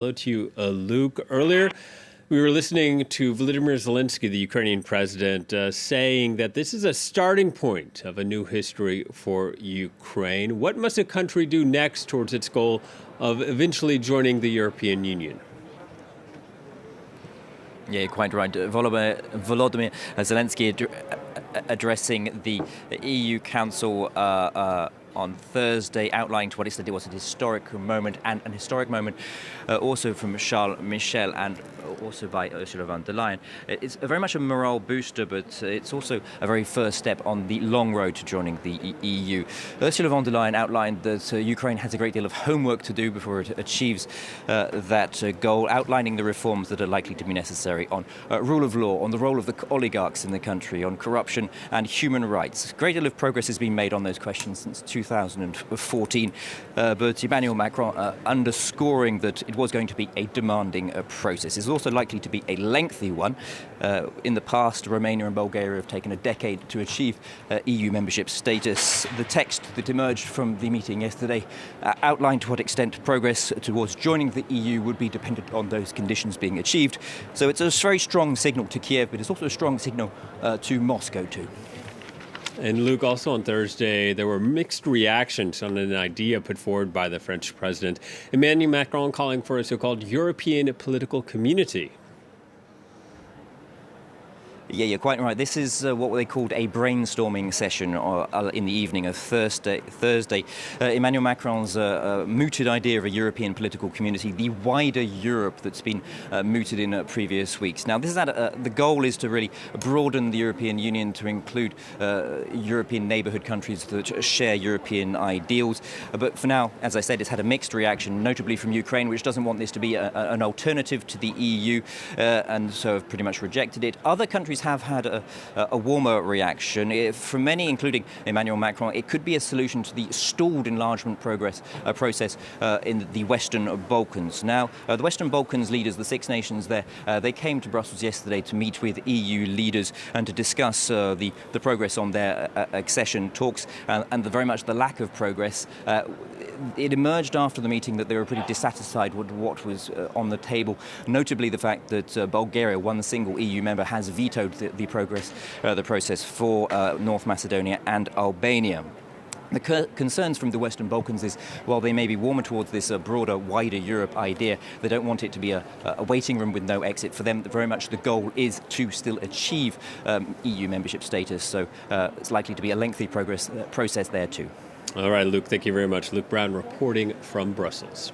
Hello to you, Luke. Earlier, we were listening to Volodymyr Zelensky, the Ukrainian president, saying that this is a starting point of a new history for Ukraine. What must a country do next towards its goal of eventually joining the European Union? Yeah, you're quite right. Volodymyr Zelensky addressing the EU Council on Thursday, outlining what he said it was a historic moment, and an historic moment also from Charles Michel and also by Ursula von der Leyen. It's very much a morale booster, but it's also a very first step on the long road to joining the EU. Ursula von der Leyen outlined that Ukraine has a great deal of homework to do before it achieves that goal, outlining the reforms that are likely to be necessary on rule of law, on the role of the oligarchs in the country, on corruption and human rights. A great deal of progress has been made on those questions since 2014, but Emmanuel Macron underscoring that it was going to be a demanding process. It's also likely to be a lengthy one. In the past, Romania and Bulgaria have taken a decade to achieve EU membership status. The text that emerged from the meeting yesterday outlined to what extent progress towards joining the EU would be dependent on those conditions being achieved. So it's a very strong signal to Kyiv, but it's also a strong signal to Moscow too. And Luke, also on Thursday, there were mixed reactions on an idea put forward by the French president, Emmanuel Macron, calling for a so-called European political community. Yeah, you're quite right. This is what they called a brainstorming session in the evening of Thursday. Emmanuel Macron's mooted idea of a European political community, the wider Europe that's been mooted in previous weeks. Now, this is the goal is to really broaden the European Union to include European neighbourhood countries that share European ideals. But for now, as I said, it's had a mixed reaction, notably from Ukraine, which doesn't want this to be an alternative to the EU, and so have pretty much rejected it. Other countries have had a warmer reaction. For many, including Emmanuel Macron, it could be a solution to the stalled enlargement process in the Western Balkans. Now, the Western Balkans leaders, the six nations there, they came to Brussels yesterday to meet with EU leaders and to discuss the progress on their accession talks and very much the lack of progress. It emerged after the meeting that they were pretty dissatisfied with what was on the table, notably the fact that Bulgaria, one single EU member, has vetoed the process for North Macedonia and Albania. The concerns from the Western Balkans is, while they may be warmer towards this broader, wider Europe idea, they don't want it to be a waiting room with no exit. For them, very much the goal is to still achieve EU membership status. So it's likely to be a lengthy process there too. All right, Luke, thank you very much. Luke Brown reporting from Brussels.